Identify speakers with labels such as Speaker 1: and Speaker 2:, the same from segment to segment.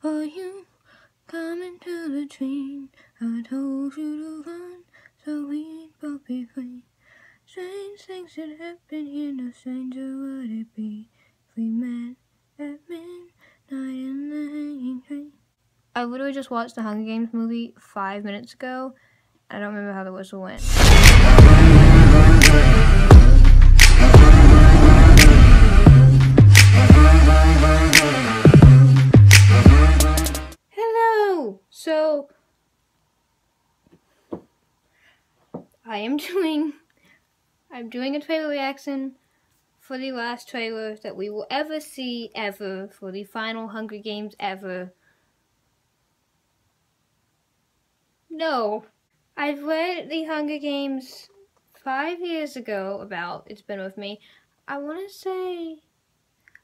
Speaker 1: Are you coming to the train? I told you to run, so we'd both be free. Strange things that happen here, no stranger would it be if we met at midnight in the hanging tree. I literally just watched the Hunger Games movie 5 minutes ago. I don't remember how the whistle went. Hello! So, I'm doing a trailer reaction for the last trailer that we will ever see ever for the final Hunger Games ever. No. I've read the Hunger Games 5 years ago it's been with me. I want to say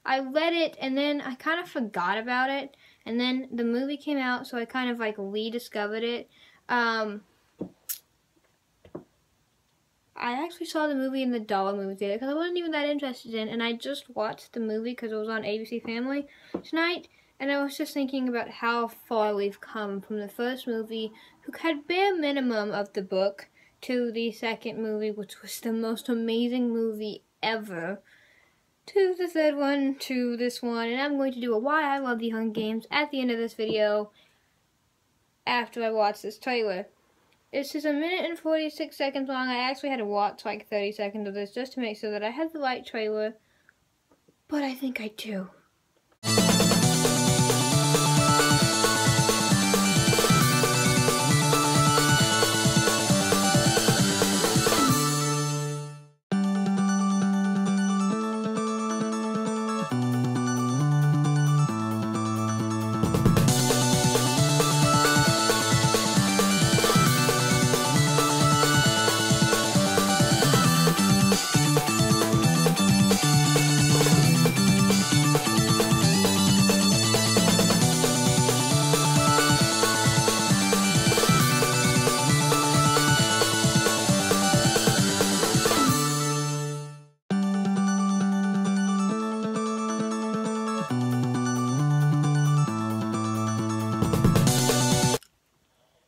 Speaker 1: I read it and then I kind of forgot about it. And then the movie came out, so I kind of like rediscovered it. I actually saw the movie in the dollar movie theater because I wasn't even that interested in, and I just watched the movie because it was on ABC Family tonight, and I was just thinking about how far we've come from the first movie, who had bare minimum of the book, to the second movie, which was the most amazing movie ever, to the third one, to this one, and I'm going to do a why I love the Hunger Games at the end of this video after I watch this trailer. It's just 1 minute and 46 seconds long. I actually had to watch like 30 seconds of this just to make sure that I had the right trailer, but I think I do.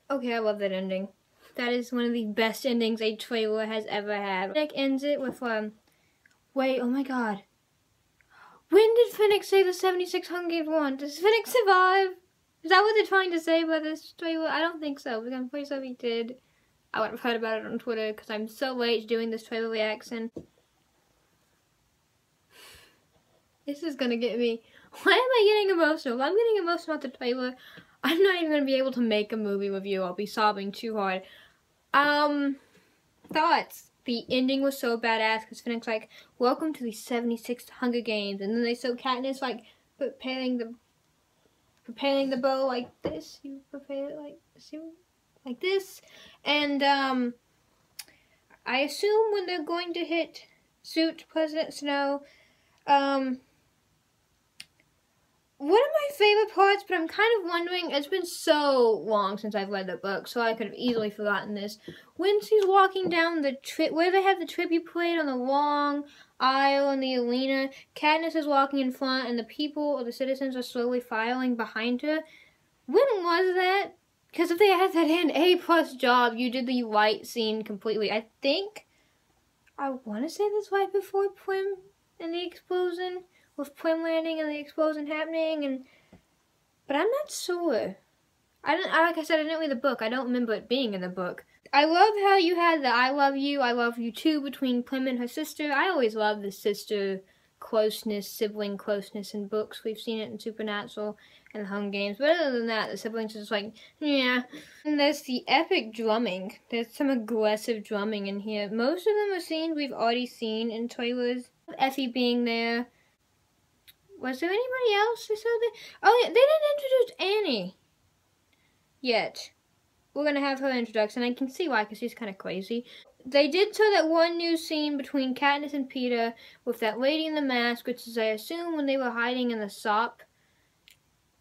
Speaker 1: Okay, I love that ending. That is one of the best endings a trailer has ever had. Nick ends it with, wait, oh my god. When did Phoenix say the 76 Hunger Games won? Does Phoenix survive? Is that what they're trying to say by this trailer? I don't think so, because I'm pretty sure he did. I would have heard about it on Twitter, because I'm so late doing this trailer reaction. This is gonna get me. Why am I getting emotional? I'm getting emotional at the trailer. I'm not even gonna be able to make a movie review. I'll be sobbing too hard. Thoughts. The ending was so badass because Phoenix like, welcome to the 76th Hunger Games, and then they show Katniss like preparing the bow like this. You prepare it like this, and I assume when they're going to shoot President Snow, one of my favorite parts, but I'm kind of wondering, it's been so long since I've read the book, so I could have easily forgotten this. When she's walking down the where they have the tribute parade on the long aisle in the arena, Katniss is walking in front, and the people, or the citizens, are slowly filing behind her. When was that? Because if they had that in A+ job, you did the right scene completely. I think, I want to say this right before Prim and the explosion, with Prim landing and the explosion happening, but I'm not sure. Like I said, I didn't read the book. I don't remember it being in the book. I love how you had the I love you too between Prim and her sister. I always love the sister closeness, sibling closeness in books. We've seen it in Supernatural and the Hunger Games. But other than that, the siblings are just like, yeah. And there's the epic drumming. There's some aggressive drumming in here. Most of them are scenes we've already seen in trailers. Effie being there. Was there anybody else they saw there? Oh yeah, they didn't introduce Annie yet. We're gonna have her introduction. I can see why, because she's kind of crazy. They did show that one new scene between Katniss and Peeta with that lady in the mask, which is, I assume, when they were hiding in the shop.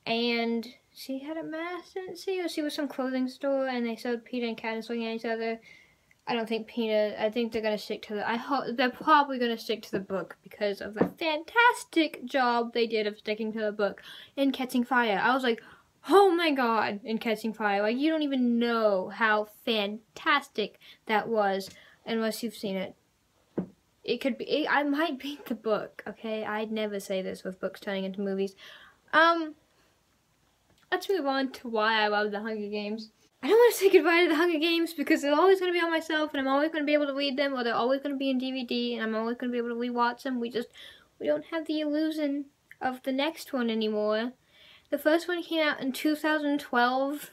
Speaker 1: And she had a mask, didn't she? Or she was some clothing store, and they showed Peeta and Katniss looking at each other. I don't think Peeta, I think they're going to stick to I hope, they're probably going to stick to the book because of the fantastic job they did of sticking to the book in Catching Fire. I was like, oh my god, in Catching Fire. Like, you don't even know how fantastic that was unless you've seen it. It could be, I might beat the book, okay? I'd never say this with books turning into movies. Let's move on to why I love the Hunger Games. I don't want to say goodbye to the Hunger Games because they're always going to be on myself and I'm always going to be able to read them, or they're always going to be in DVD and I'm always going to be able to rewatch them. We don't have the illusion of the next one anymore. The first one came out in 2012.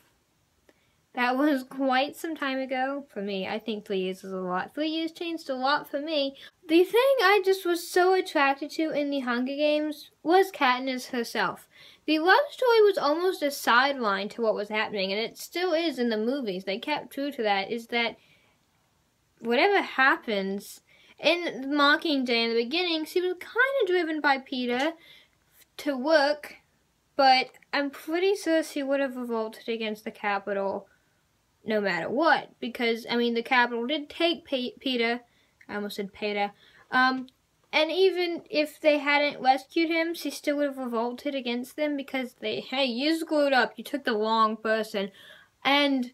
Speaker 1: That was quite some time ago for me. I think 3 years is a lot. 3 years changed a lot for me. The thing I just was so attracted to in the Hunger Games was Katniss herself. The love story was almost a sideline to what was happening, and it still is in the movies. They kept true to that, is that whatever happens, in Mockingjay in the beginning, she was kind of driven by Peter to work, but I'm pretty sure she would have revolted against the Capitol no matter what, because, I mean, the Capitol did take Peter, I almost said Peter, and even if they hadn't rescued him, she still would have revolted against them because hey, you screwed up, you took the wrong person. And,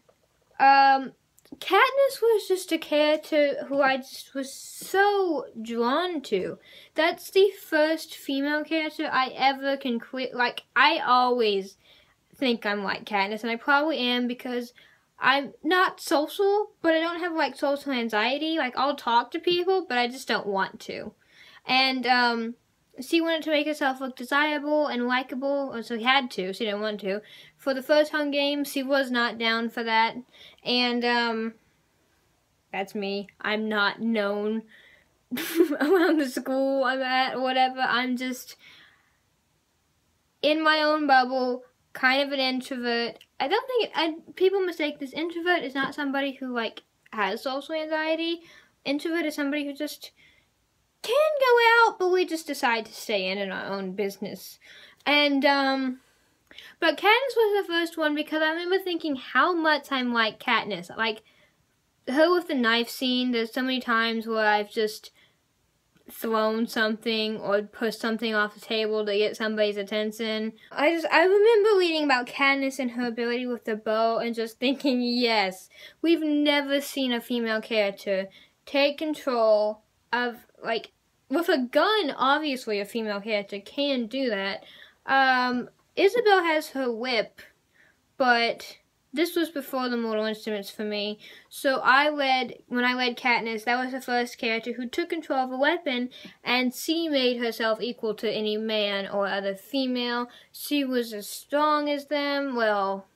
Speaker 1: Katniss was just a character who I just was so drawn to. That's the first female character I ever can like, I always think I'm like Katniss, and I probably am because I'm not social, but I don't have, like, social anxiety. Like, I'll talk to people, but I just don't want to. And, she wanted to make herself look desirable and likable, or so she had to, she didn't want to. For the first Hunger Games, she was not down for that. And, that's me. I'm not known around the school I'm at, or whatever. I'm just in my own bubble, kind of an introvert. I don't think people mistake this. Introvert is not somebody who, like, has social anxiety. Introvert is somebody who just can go out, but we just decide to stay in our own business. And, but Katniss was the first one because I remember thinking how much I'm like Katniss. Like, her with the knife scene, there's so many times where I've just thrown something or pushed something off the table to get somebody's attention. I remember reading about Katniss and her ability with the bow and just thinking, yes, we've never seen a female character take control of, like, with a gun. Obviously a female character can do that. Isabel has her whip, but this was before the Mortal Instruments for me. So when I read Katniss, that was the first character who took control of a weapon, and she made herself equal to any man or other female. She was as strong as them, well,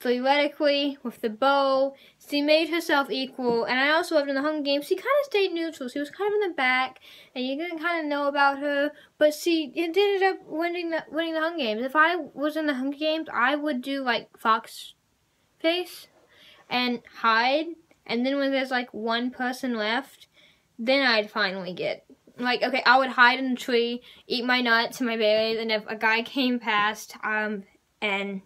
Speaker 1: theoretically, with the bow. She made herself equal, and I also loved in the Hunger Games, she kind of stayed neutral. She was kind of in the back, and you didn't kind of know about her, but she ended up winning the Hunger Games. If I was in the Hunger Games, I would do, like, fox face and hide, and then when there's, like, one person left, then I'd finally get, like, okay, I would hide in a tree, eat my nuts and my berries, and if a guy came past, and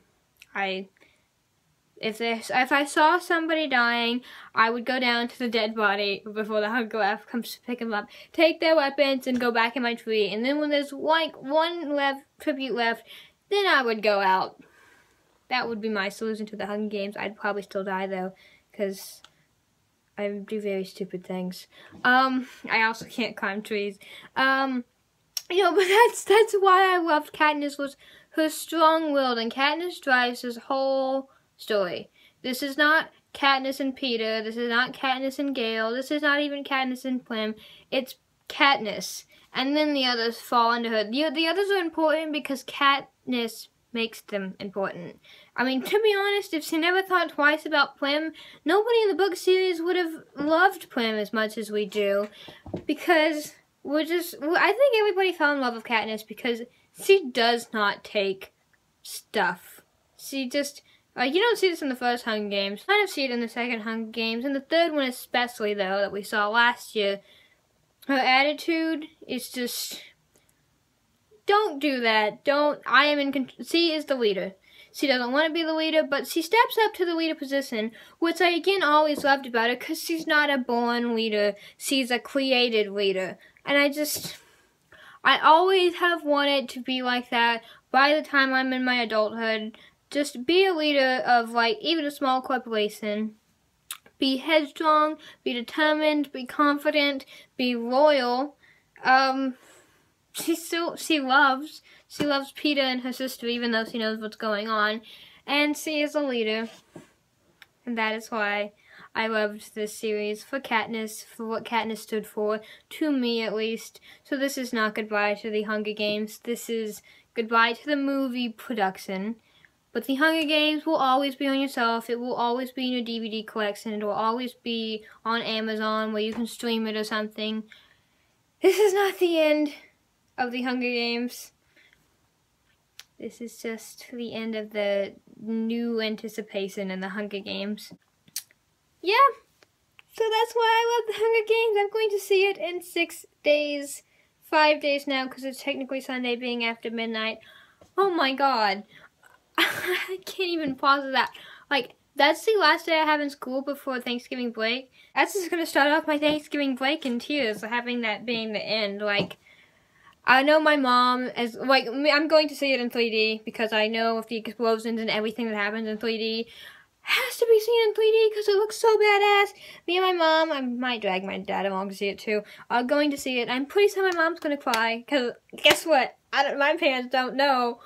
Speaker 1: if I saw somebody dying, I would go down to the dead body before the Hunger left comes to pick them up, take their weapons, and go back in my tree. And then when there's, like, one tribute left, then I would go out. That would be my solution to the Hunger Games. I'd probably still die, though, because I do very stupid things. I also can't climb trees. You know, but that's why I loved Katniss, was her strong-willed, and Katniss drives his whole story. This is not Katniss and Peter. This is not Katniss and Gale. This is not even Katniss and Pym. It's Katniss. And then the others fall under her. The others are important because Katniss makes them important. I mean, to be honest, if she never thought twice about Pym, nobody in the book series would have loved Pym as much as we do. Because I think everybody fell in love with Katniss because she does not take stuff. She just, you don't see this in the first Hunger Games. You kind of see it in the second Hunger Games. And the third one especially, though, that we saw last year. Her attitude is just, don't do that. I am in control. She is the leader. She doesn't want to be the leader, but she steps up to the leader position, which I, again, always loved about her, because she's not a born leader. She's a created leader. And I I always have wanted to be like that by the time I'm in my adulthood. Just be a leader of, like, even a small corporation. Be headstrong, be determined, be confident, be loyal. She loves Peter and her sister, even though she knows what's going on. And she is a leader. And that is why I loved this series, for Katniss, for what Katniss stood for, to me at least. So this is not goodbye to the Hunger Games. This is goodbye to the movie production. But the Hunger Games will always be on your shelf. It will always be in your DVD collection. It will always be on Amazon where you can stream it or something. This is not the end of the Hunger Games. This is just the end of the new anticipation in the Hunger Games. Yeah, so that's why I love the Hunger Games. I'm going to see it in 6 days. 5 days now, because it's technically Sunday being after midnight. Oh my god. I can't even pause that. Like, that's the last day I have in school before Thanksgiving break. That's just going to start off my Thanksgiving break in tears, having that being the end. Like, I know my mom is, like, I'm going to see it in 3D because I know if the explosions and everything that happens in 3D has to be seen in 3D because it looks so badass. Me and my mom, I might drag my dad along to see it too, are going to see it. I'm pretty sure my mom's going to cry because guess what? My parents don't know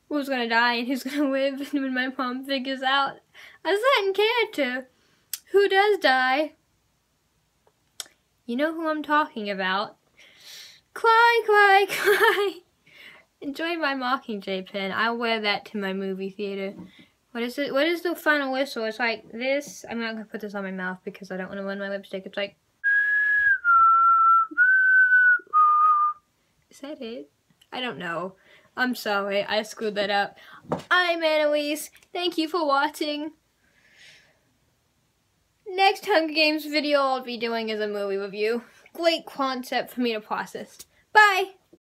Speaker 1: who's going to die and who's going to live. And when my mom figures out a certain character who does die, you know who I'm talking about. Cry, cry, cry. Enjoy my Mockingjay pin. I'll wear that to my movie theater. What is it? What is the final whistle? It's like this. I'm not going to put this on my mouth because I don't want to ruin my lipstick. It's like... Is that it? I don't know. I'm sorry. I screwed that up. I'm Annalyse. Thank you for watching. Next Hunger Games video I'll be doing is a movie review. Great concept for me to process. Bye!